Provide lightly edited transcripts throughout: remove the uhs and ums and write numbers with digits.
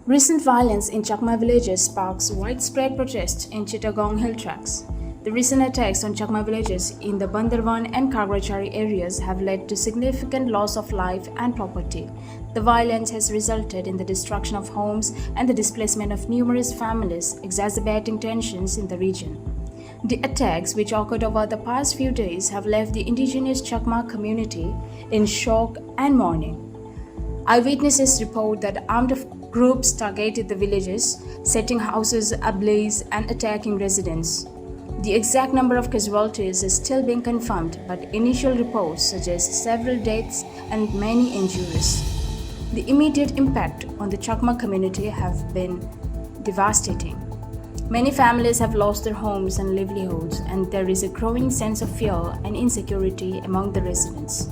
Recent violence in Chakma villages sparks widespread protests in Chittagong hill tracts. The recent attacks on Chakma villages in the Bandarwan and Kagrachari areas have led to significant loss of life and property. The violence has resulted in the destruction of homes and the displacement of numerous families, exacerbating tensions in the region. The attacks, which occurred over the past few days, have left the indigenous Chakma community in shock and mourning. Eyewitnesses report that armed groups targeted the villages, setting houses ablaze and attacking residents. The exact number of casualties is still being confirmed, but initial reports suggest several deaths and many injuries. The immediate impact on the Chakma community have been devastating. Many families have lost their homes and livelihoods, and there is a growing sense of fear and insecurity among the residents.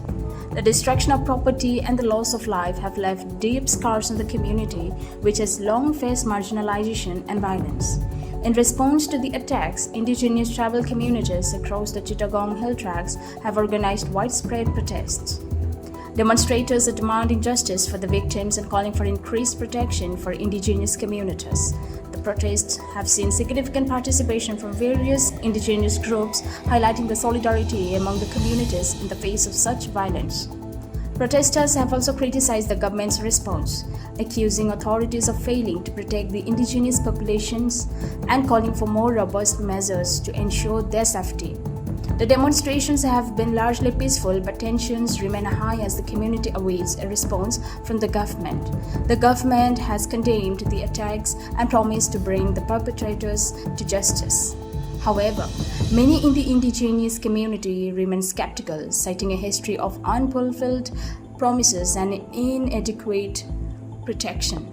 The destruction of property and the loss of life have left deep scars on the community, which has long faced marginalization and violence. In response to the attacks, indigenous tribal communities across the Chittagong hill tracts have organized widespread protests. Demonstrators are demanding justice for the victims and calling for increased protection for indigenous communities. The protests have seen significant participation from various indigenous groups, highlighting the solidarity among the communities in the face of such violence. Protesters have also criticized the government's response, accusing authorities of failing to protect the indigenous populations and calling for more robust measures to ensure their safety. The demonstrations have been largely peaceful, but tensions remain high as the community awaits a response from the government. The government has condemned the attacks and promised to bring the perpetrators to justice. However, many in the indigenous community remain skeptical, citing a history of unfulfilled promises and inadequate protection.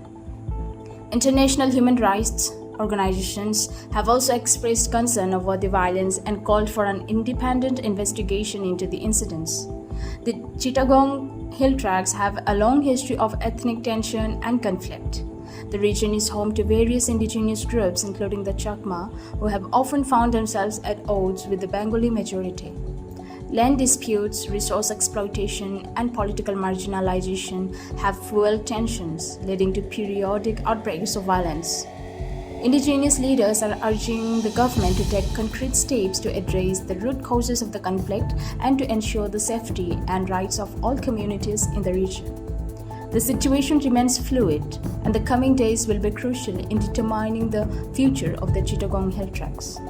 International human rights organizations have also expressed concern over the violence and called for an independent investigation into the incidents. The Chittagong hill tracts have a long history of ethnic tension and conflict. The region is home to various indigenous groups, including the Chakma, who have often found themselves at odds with the Bengali majority. Land disputes, resource exploitation, and political marginalization have fueled tensions, leading to periodic outbreaks of violence. Indigenous leaders are urging the government to take concrete steps to address the root causes of the conflict and to ensure the safety and rights of all communities in the region. The situation remains fluid, and the coming days will be crucial in determining the future of the Chittagong hill tracts.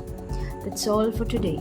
That's all for today.